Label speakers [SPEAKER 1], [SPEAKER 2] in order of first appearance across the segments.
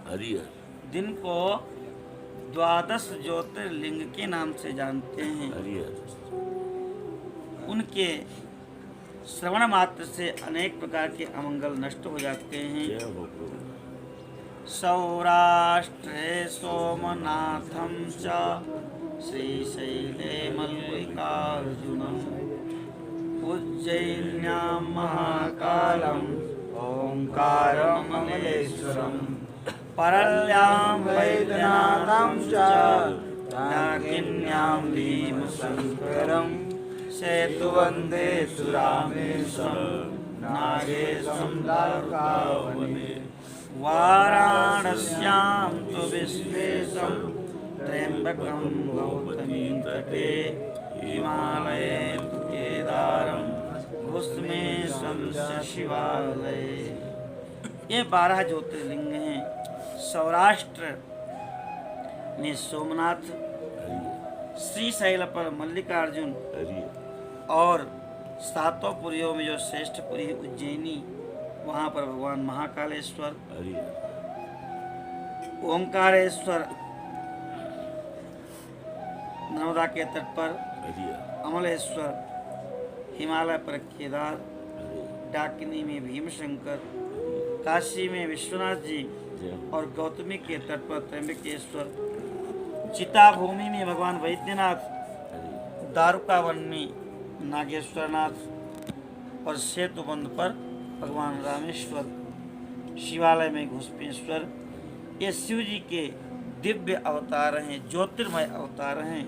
[SPEAKER 1] हरि
[SPEAKER 2] दिन को 12 ज्योतिर्लिंग के नाम से जानते हैं।
[SPEAKER 1] हरि
[SPEAKER 2] उनके श्रवण मात्र से अनेक प्रकार के अमंगल नष्ट हो जाते हैं।
[SPEAKER 1] जय हो प्रभु।
[SPEAKER 2] सौराष्ट्रे सोमनाथं च श्रीशैले मल्लिकार्जुनम् उज्जैन्यां महाकालम् ओंकारममलेश्वरम् परल्यां वैद्यनाथं च डाकिन्यां भीमशङ्करम् सेतुवन्दे सुरामेशं नागेशं द्वारकावने वाराणस्यां तु विश्वेशं त्र्यम्बकं गौतमी तटे हिमालये तु केदारं घुस्मेशं च शिवालये। ये 12 ज्योतिर्लिंग हैं। सौराष्ट्र में सोमनाथ, श्रीशैल पर मल्लिकार्जुन और 7 पुरियों में जो श्रेष्ठ पुरी उज्जैनी, वहाँ पर भगवान महाकालेश्वर, ओंकारेश्वर नर्मदा के तट पर, अमलेश्वर हिमालय पर केदार, डाकिनी में भीमशंकर, काशी में विश्वनाथ जी और गौतमी के तट पर त्र्यंबकेश्वर, चिता भूमि में भगवान वैद्यनाथ, दारुकावन में नागेश्वरनाथ और सेतुबंध पर भगवान रामेश्वर, शिवालय में घुस्मेश्वर। ये शिव जी के दिव्य अवतार हैं, ज्योतिर्मय अवतार हैं।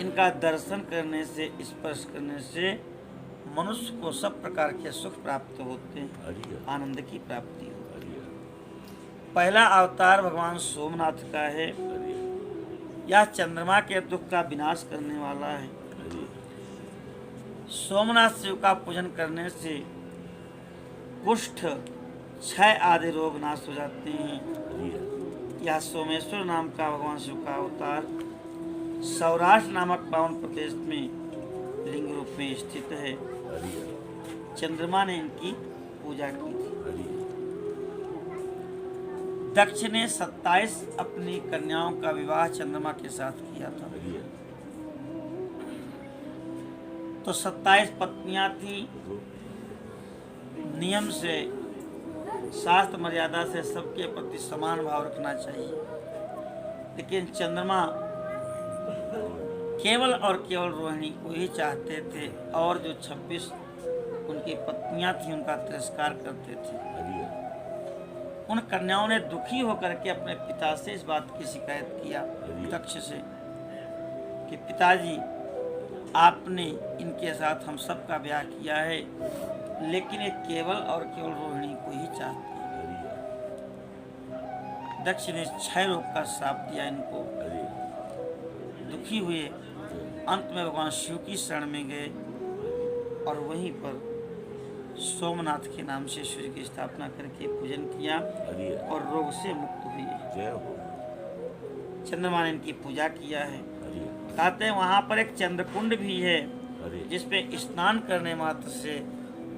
[SPEAKER 2] इनका दर्शन करने से, स्पर्श करने से मनुष्य को सब प्रकार के सुख प्राप्त होते हैं, आनंद की प्राप्ति होती है। पहला अवतार भगवान सोमनाथ का है। यह चंद्रमा के दुख का विनाश करने वाला है। सोमनाथ शिव का पूजन करने से कुष्ठ, क्षय आदि रोग नाश हो जाते हैं। यह सोमेश्वर नाम का भगवान शिव का अवतार सौराष्ट्र नामक पावन प्रदेश में लिंग रूप में स्थित है। चंद्रमा ने इनकी पूजा की थी। दक्ष ने 27 अपनी कन्याओं का विवाह चंद्रमा के साथ किया था। तो 27 पत्नियां थी। नियम से, शास्त्र मर्यादा से सबके प्रति समान भाव रखना चाहिए, लेकिन चंद्रमा केवल और केवल रोहिणी को ही चाहते थे और जो 26 उनकी पत्नियां थी उनका तिरस्कार करते थे। उन कन्याओं ने दुखी होकर के अपने पिता से इस बात की शिकायत किया, दक्ष से, कि पिताजी आपने इनके साथ हम सब का ब्याह किया है, लेकिन ये केवल और केवल रोहिणी को ही चाहते हैं। दक्ष ने क्षय रोग का श्राप दिया इनको। दुखी हुए अंत में भगवान शिव की शरण में गए और वहीं पर सोमनाथ के नाम से सूर्य की स्थापना करके पूजन किया और रोग से मुक्त हुए। चंद्रमा ने इनकी पूजा किया है। कहते हैं वहाँ पर एक चंद्रकुंड भी है, जिसपे स्नान करने मात्र से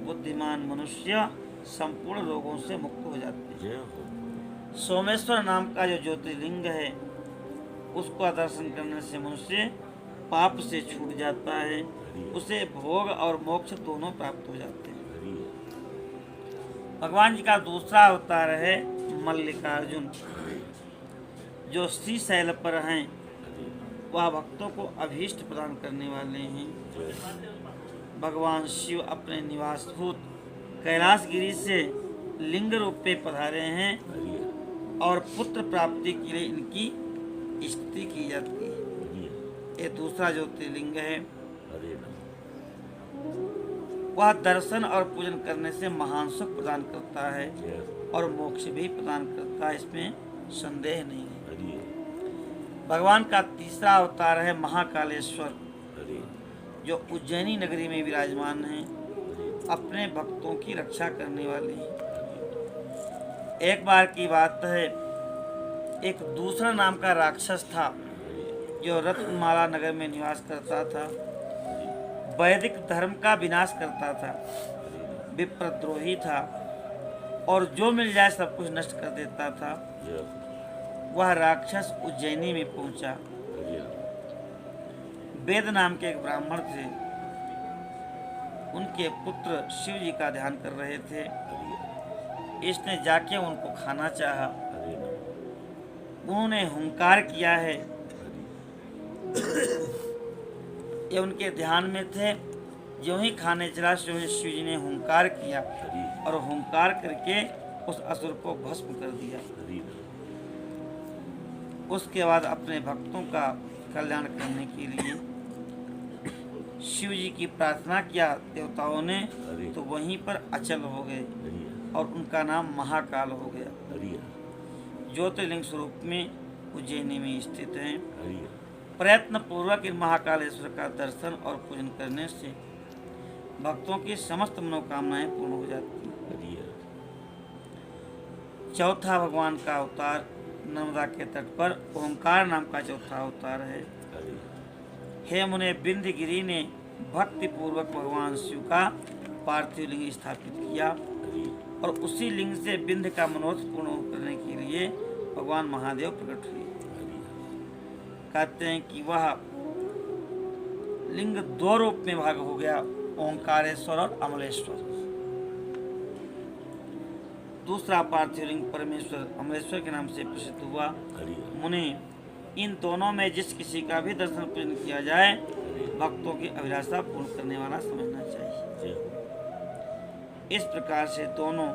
[SPEAKER 2] बुद्धिमान मनुष्य संपूर्ण रोगों से मुक्त हो जाते हैं। सोमेश्वर नाम का जो ज्योतिर्लिंग है, उसका दर्शन करने से मनुष्य पाप से छूट जाता है, उसे भोग और मोक्ष दोनों प्राप्त हो जाते हैं। भगवान जी का दूसरा अवतार है मल्लिकार्जुन, जो श्रीशैल पर हैं। वह भक्तों को अभीष्ट प्रदान करने वाले हैं। भगवान शिव अपने निवासभूत कैलाशगिरी से लिंग रूप में पधारे हैं और पुत्र प्राप्ति के लिए इनकी स्तुति की जाती है। ये दूसरा ज्योतिर्लिंग है। वह दर्शन और पूजन करने से महान सुख प्रदान करता है और मोक्ष भी प्रदान करता है, इसमें संदेह नहीं है। भगवान का तीसरा अवतार है महाकालेश्वर, जो उज्जैनी नगरी में विराजमान हैं, अपने भक्तों की रक्षा करने वाले हैं। एक बार की बात है, एक दूसरा नाम का राक्षस था जो रत्नमाला नगर में निवास करता था। वैदिक धर्म का विनाश करता था, विप्रद्रोही था। और जो मिल जाए सब कुछ नष्ट कर देता था। वह राक्षस उज्जैनी में पहुंचा। वेद नाम के एक ब्राह्मण थे, उनके पुत्र शिव जी का ध्यान कर रहे थे। इसने जाके उनको खाना चाहा। उन्होंने हुंकार किया है, ये उनके ध्यान में थे। जो ही खाने चला शिव जी ने हुंकार किया और हुंकार करके उस असुर को भस्म कर दिया। उसके बाद अपने भक्तों का कल्याण करने के लिए शिव जी की प्रार्थना किया देवताओं ने, तो वहीं पर अचल हो गए और उनका नाम महाकाल हो गया। ज्योतिर्लिंग स्वरूप में उज्जैनी में स्थित हैं। प्रयत्न पूर्वक इन महाकालेश्वर का दर्शन और पूजन करने से भक्तों की समस्त मनोकामनाएं पूर्ण हो जाती हैं। चौथा भगवान का अवतार नर्मदा के तट पर ओंकार नाम का चौथा अवतार है। हे मुने, विंध्यगिरि ने भक्ति पूर्वक भगवान शिव का पार्थिव लिंग स्थापित किया और उसी लिंग से विंध्य का मनोरथ पूर्ण करने के लिए भगवान महादेव प्रकट हुए। कहते हैं कि वह लिंग दो रूप में भाग हो गया, ओंकारेश्वर और अमलेश्वर। दूसरा पार्थिव लिंग परमेश्वर अमलेश्वर के नाम से प्रसिद्ध हुआ। मुनि, इन दोनों में जिस किसी का भी दर्शन पूजन किया जाए भक्तों की अभिलाषा पूर्ण करने वाला समझना चाहिए। इस प्रकार से दोनों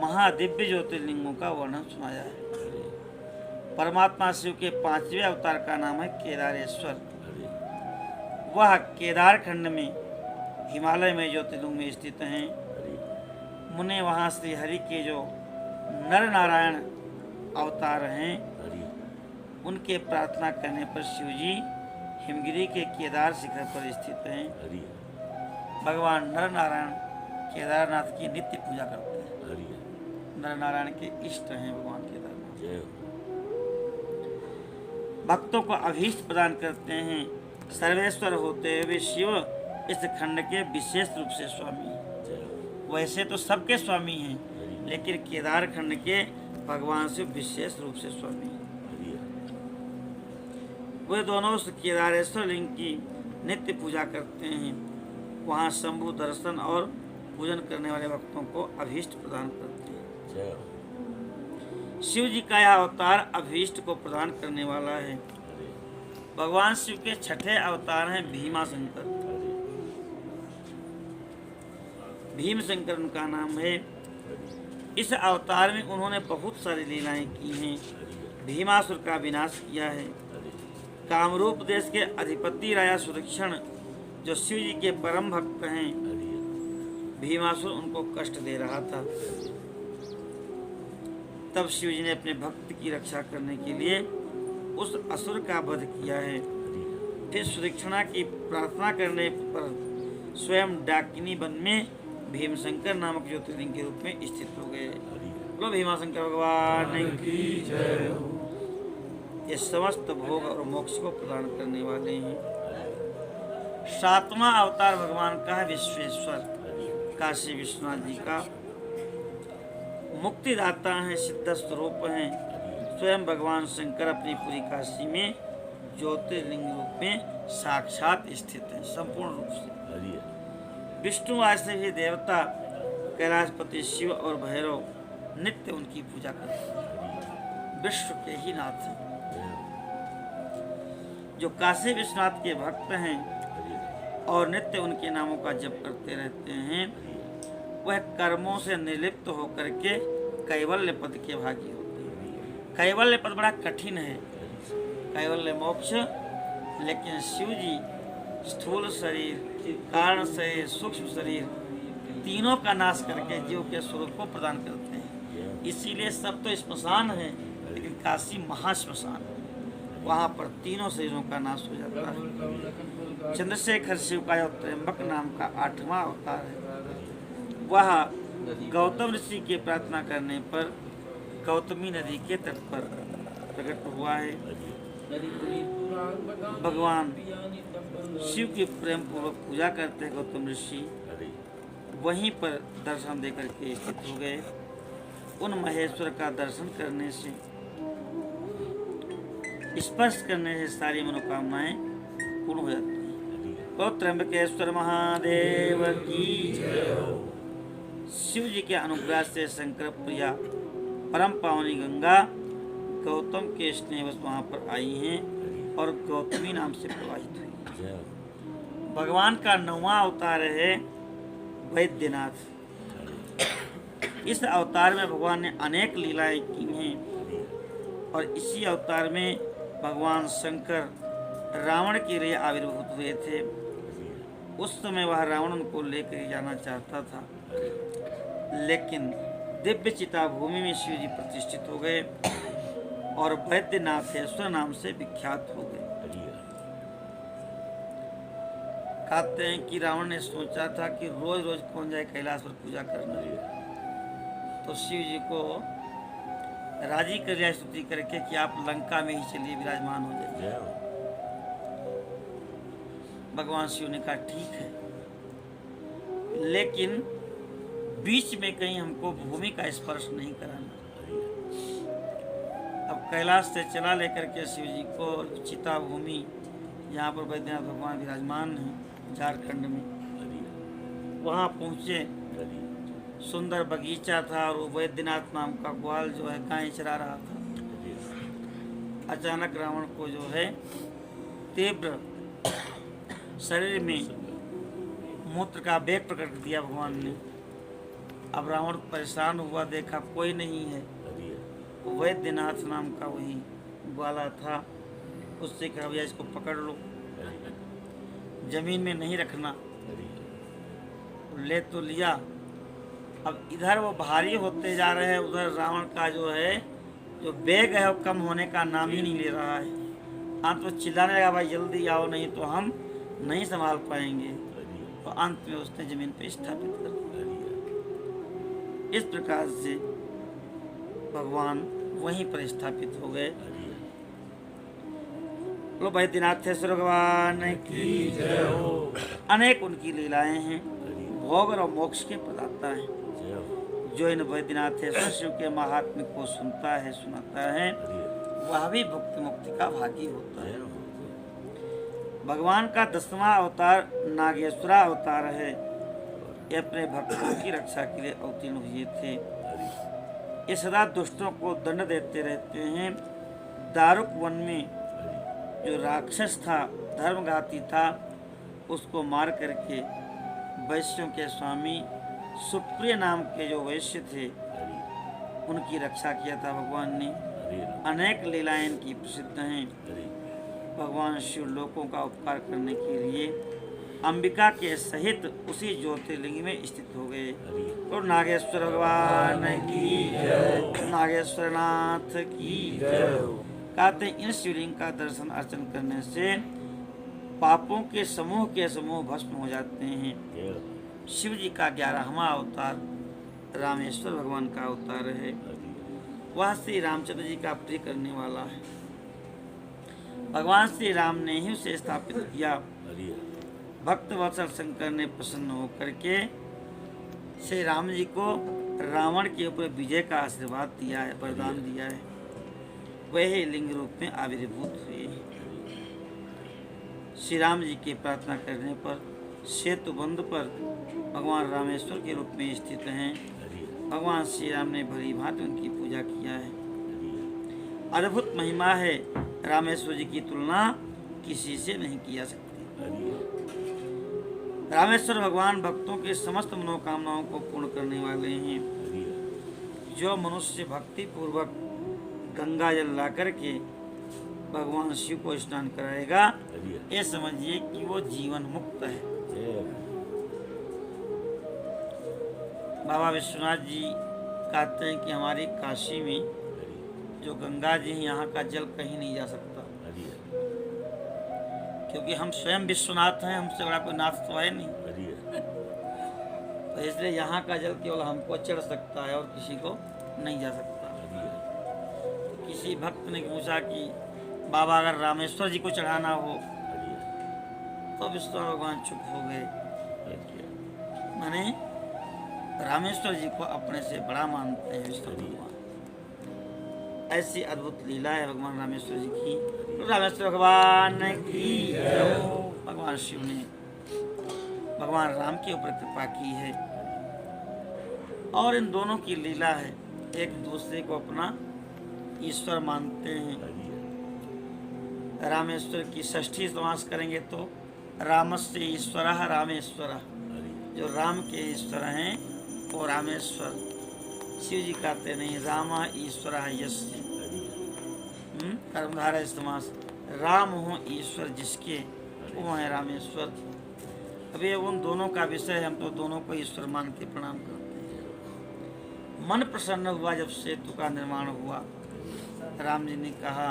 [SPEAKER 2] महादिव्य ज्योतिर्लिंगों का वर्णन सुनाया है। परमात्मा शिव के 5वें अवतार का नाम है केदारेश्वर। वह केदार खंड में हिमालय में ज्योतिर्लिंग में स्थित हैं। मुने, वहाँ श्री हरि के जो नर नारायण अवतार हैं उनके प्रार्थना करने पर शिव जी हिमगिरी के केदार शिखर पर स्थित हैं। भगवान नर नारायण केदारनाथ की नित्य पूजा करते हैं। नर नारायण के इष्ट हैं भगवान केदारनाथ। भक्तों को अभीष्ट प्रदान करते हैं। सर्वेश्वर होते हुए शिव इस खंड के विशेष रूप से स्वामी हैं। वैसे तो सबके स्वामी हैं, लेकिन केदार खंड के भगवान शिव विशेष रूप से स्वामी हैं। वे दोनों उस केदारेश्वर लिंग की नित्य पूजा करते हैं। वहाँ शंभु दर्शन और पूजन करने वाले भक्तों को अभीष्ट प्रदान करते हैं। शिव जी का यह अवतार अभीष्ट को प्रदान करने वाला है। भगवान शिव के छठे अवतार हैं भीमाशंकर। भीमशंकर उनका नाम है। इस अवतार में उन्होंने बहुत सारी लीलाएं की हैं। भीमासुर का विनाश किया है। कामरूप देश के अधिपति राजा सुदक्षिण जो शिव जी के परम भक्त हैं, भीमासुर उनको कष्ट दे रहा था। तब शिव जी ने अपने भक्त की रक्षा करने के लिए उस असुर का वध किया है। फिर सुदक्षिणा की प्रार्थना करने पर स्वयं डाकिनी वन में भीमशंकर नामक ज्योतिर्लिंग के रूप में स्थित हो गए। बोलो भीमाशंकर भगवान की जय हो। ये समस्त भोग और मोक्ष को प्रदान करने वाले हैं। सातवां अवतार भगवान का है विश्वेश्वर। काशी विश्वनाथ जी का मुक्तिदाता है, सिद्ध स्वरूप हैं। स्वयं भगवान शंकर अपनी पूरी काशी में ज्योतिर्लिंग रूप में साक्षात स्थित हैं, संपूर्ण रूप से। विष्णु आदि से भी देवता कैलाशपति शिव और भैरव नित्य उनकी पूजा करते हैं। विश्व के ही नाथ हैं। जो काशी विश्वनाथ के भक्त हैं और नित्य उनके नामों का जप करते रहते हैं, वह कर्मों से निर्लिप्त होकर के कैवल्य पद के भागी होते हैं। कैवल्य पद बड़ा कठिन है, कैवल्य मोक्ष। लेकिन शिव जी स्थूल शरीर, कारण शरीर, सूक्ष्म शरीर तीनों का नाश करके जीव के स्वरूप को प्रदान करते हैं। इसीलिए सब तो श्मशान है, लेकिन काशी महाश्मशान है। वहाँ पर तीनों शरीरों का नाश हो जाता है। चंद्रशेखर शिव का जो त्र्यंबक नाम का 8वां अवतार है, वह गौतम ऋषि की प्रार्थना करने पर गौतमी नदी के तट पर प्रकट हुआ है। भगवान शिव की प्रेम पूर्वक पूजा करते हैं गौतम ऋषि, वहीं पर दर्शन देकर के स्थित हो गए। उन महेश्वर का दर्शन करने से, स्पर्श करने से सारी मनोकामनाएं पूर्ण हो जाती हैं। तो त्र्यंबकेश्वर महादेव की जय हो। शिव जी के अनुग्रह से शंकर प्रिया परम पावनी गंगा गौतम के स्नेहवश वहां पर आई हैं और गौतमी नाम से प्रवाहित हुई। भगवान का 9वां अवतार है वैद्यनाथ। इस अवतार में भगवान ने अनेक लीलाएं की हैं और इसी अवतार में भगवान शंकर रावण के लिए आविर्भूत हुए थे। उस समय वह रावण उनको लेकर जाना चाहता था, लेकिन दिव्य चिता भूमि में शिव जी प्रतिष्ठित हो गए और वैद्यनाथेश्वर नाम से विख्यात हो गए। कहते हैं कि रावण ने सोचा था कि रोज रोज कौन जाए कैलाश पर पूजा करने, तो शिव जी को राजी कर दिया स्तुति करके कि आप लंका में ही चलिए, विराजमान हो जाइए। भगवान शिव ने कहा ठीक है, लेकिन बीच में कहीं हमको भूमि का स्पर्श नहीं कराना। अब कैलाश से चला लेकर के शिव जी को चिता भूमि, यहाँ पर वैद्यनाथ भगवान विराजमान हैं झारखंड में, वहाँ पहुँचे। सुंदर बगीचा था और वो वैद्यनाथ नाम का ग्वाल जो है गाय चरा रहा था। अचानक रावण को जो है तीव्र शरीर में मूत्र का वेग प्रकट कर दिया भगवान ने। अब रावण परेशान हुआ, देखा कोई नहीं है। वैद्यनाथ नाम का वही ग्वाला था, उससे कहा भैया इसको पकड़ लो, जमीन में नहीं रखना। ले तो लिया। अब इधर वो भारी होते जा रहे हैं, उधर रावण का जो है जो वेग है वो कम होने का नाम ही नहीं ले रहा है। अंत में चिल्लाने लगा भाई जल्दी आओ, नहीं तो हम नहीं संभाल पाएंगे। तो अंत में उसने जमीन पे स्थापित कर दिया। इस प्रकार से भगवान वहीं पर स्थापित हो गए। लो वैद्यनाथेश्वर भगवान की जय हो। अनेक उनकी लीलाएं हैं, भोग और मोक्ष के प्रदाता हैं। जो इन वैद्यनाथेश्वर शिव के महात्म्य को सुनता है, सुनाता है, वह भी भुक्ति मुक्ति का भागी होता है। भगवान का 10वां अवतार नागेश्वरा अवतार है। ये अपने भक्तों की रक्षा के लिए अवतीर्ण हुए थे। ये सदा दुष्टों को दंड देते रहते हैं। दारुक वन में जो राक्षस था, धर्मघाती था, उसको मार करके वैश्यों के स्वामी सुप्रिय नाम के जो वैश्य थे, उनकी रक्षा किया था भगवान ने। अनेक लीलाएं इनकी प्रसिद्ध हैं। भगवान शिव लोगों का उपकार करने के लिए अंबिका के सहित उसी ज्योतिर्लिंग में स्थित हो गए। तो नागेश्वर भगवान की जय, नागेश्वर नाथ की जय। कहते हैं इन शिवलिंग का दर्शन अर्चन करने से पापों के समूह भस्म हो जाते हैं। शिव जी का 11वां अवतार रामेश्वर भगवान का अवतार है। वह श्री रामचंद्र जी का प्रिय करने वाला है। भगवान श्री राम ने ही उसे स्थापित किया। भक्त वत्सल शंकर ने प्रसन्न होकर के श्री राम जी को रावण के ऊपर विजय का आशीर्वाद दिया है, वरदान दिया है। वह लिंग रूप में आविर्भूत हुए। श्री राम जी के प्रार्थना करने पर सेतु बंध पर भगवान रामेश्वर के रूप में स्थित हैं। भगवान श्री राम ने भली भांति उनकी पूजा किया है। अद्भुत महिमा है। रामेश्वर जी की तुलना किसी से नहीं की जा सकती। रामेश्वर भगवान भक्तों के समस्त मनोकामनाओं को पूर्ण करने वाले हैं। जो मनुष्य भक्ति पूर्वक गंगा जल ला करके भगवान शिव को स्नान कराएगा, ये समझिए कि वो जीवन मुक्त है। बाबा विश्वनाथ जी कहते हैं कि हमारी काशी में जो गंगा जी हैं, यहाँ का जल कहीं नहीं जा सकता, क्योंकि हम स्वयं विश्वनाथ हैं, हमसे बड़ा कोई नाथ तो है नहीं। तो इसलिए यहाँ का जल केवल हमको चढ़ सकता है और किसी को नहीं जा सकता। किसी भक्त ने पूछा कि बाबा अगर रामेश्वर जी को चढ़ाना हो, तो विश्वनाथ भगवान चुप हो गए। माने रामेश्वर जी को अपने से बड़ा मानते हैं विष्णु भगवान। ऐसी अद्भुत लीला है भगवान रामेश्वर जी की। तो रामेश्वर भगवान की भगवान शिव ने भगवान राम के ऊपर कृपा की है और इन दोनों की लीला है, एक दूसरे को अपना ईश्वर मानते हैं। रामेश्वर की षष्ठी समास करेंगे तो रामस्य ईश्वरः रामेश्वरः, जो राम के ईश्वर हैं वो रामेश्वर। शिव जी कहते नहीं रामा ईश्वरः यस्य, कर्मधारय समास, राम हो ईश्वर जिसके वो है रामेश्वर। अभी उन दोनों का विषय है, हम तो दोनों को ईश्वर मान के प्रणाम करते हैं। मन प्रसन्न हुआ जब सेतु का निर्माण हुआ, राम जी ने कहा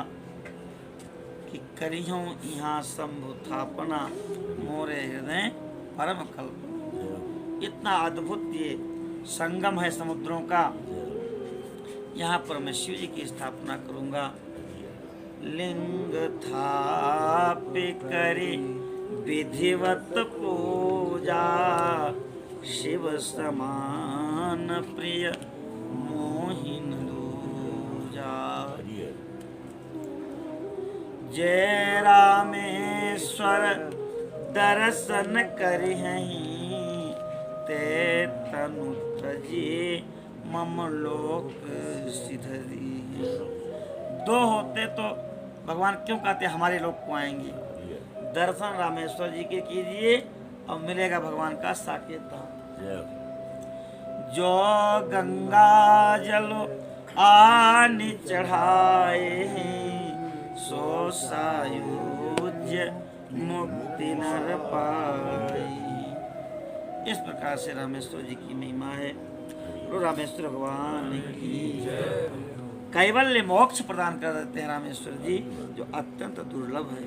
[SPEAKER 2] कि करियों यहाँ शंभु थापना मोरे हृदय परम कल्प। इतना अद्भुत ये संगम है समुद्रों का, यहाँ पर मैं शिव जी की स्थापना करूँगा। लिंग थापे करे विधिवत पूजा, शिव समान प्रिय मोहिन दूजा। जय रामेश्वर दर्शन करिहहीं, ते तनु तजे मम लोक सिधरी। दो होते तो भगवान क्यों कहते हमारे लोक को आएंगे? दर्शन रामेश्वर जी के कीजिए और मिलेगा भगवान का साकेत धाम। जो गंगा जल आनि चढ़ाए हैं, सो सायुज्य मुक्ति नर पाए। इस प्रकार से रामेश्वर जी की महिमा है। तो रामेश्वर भगवान की कैवल्य मोक्ष प्रदान कर देते हैं रामेश्वर जी, जो अत्यंत दुर्लभ है।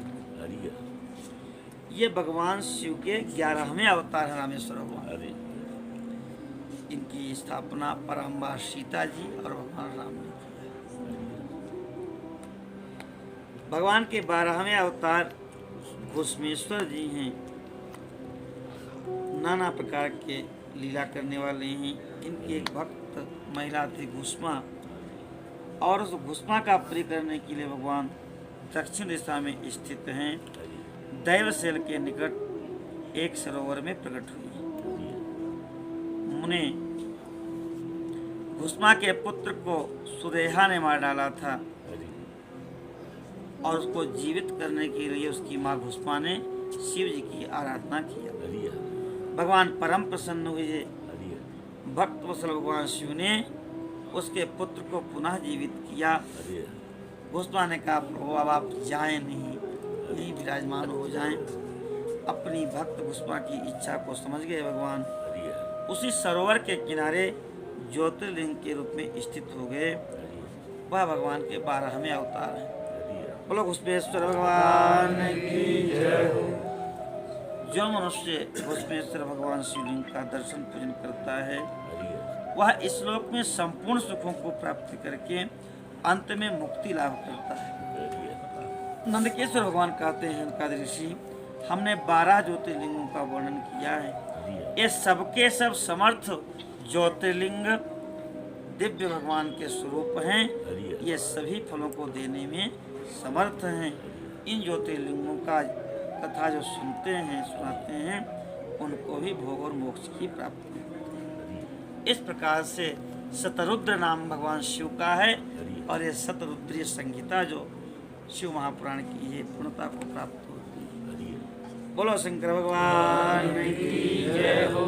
[SPEAKER 2] ये भगवान शिव के 11वें अवतार है रामेश्वर भगवान। इनकी स्थापना परम्बा सीता जी और भगवान राम ने की। भगवान के 12वें अवतार घुसमेश्वर जी हैं, नाना प्रकार के लीला करने वाले हैं। इनकी एक भक्त महिला थी घुसमा, और उस घुसमा का प्रिय करने के लिए भगवान दक्षिण दिशा में स्थित हैं। दैवशैल के निकट एक सरोवर में प्रकट हुई। मुने घुसमा के पुत्र को सुदेहा ने मार डाला था और उसको जीवित करने के लिए उसकी माँ घुसमा ने शिव जी की आराधना किया। भगवान परम प्रसन्न हुए। भक्त वत्सल भगवान शिव ने उसके पुत्र को पुनः जीवित किया। घुसमा ने कहा प्रभु अब आप जाएं नहीं, यही विराजमान हो जाएं। अपनी भक्त घुसमा की इच्छा को समझ गए भगवान। उसी सरोवर के किनारे ज्योतिर्लिंग के रूप में स्थित हो गए। वह भगवान के 12वें अवतार हैं। बोलो घुसमेश्वर भगवान की जय हो। जो मनुष्य घुसमेश्वर भगवान शिवलिंग का दर्शन पूजन करता है, वह इस लोक में संपूर्ण सुखों को प्राप्त करके अंत में मुक्ति लाभ करता है। नंदकेश्वर भगवान कहते हैं उनका ऋषि, हमने 12 ज्योतिर्लिंगों का वर्णन किया है। ये सबके सब समर्थ ज्योतिर्लिंग दिव्य भगवान के स्वरूप हैं। ये सभी फलों को देने में समर्थ हैं। इन ज्योतिर्लिंगों का कथा जो सुनते हैं सुनाते हैं, उनको भी भोग और मोक्ष की प्राप्ति होती है। इस प्रकार से शतरुद्र नाम भगवान शिव का है और ये शतरुद्रीय संहिता जो शिव महापुराण की है पूर्णता को प्राप्त होती है। बोलो शंकर भगवान की जय हो।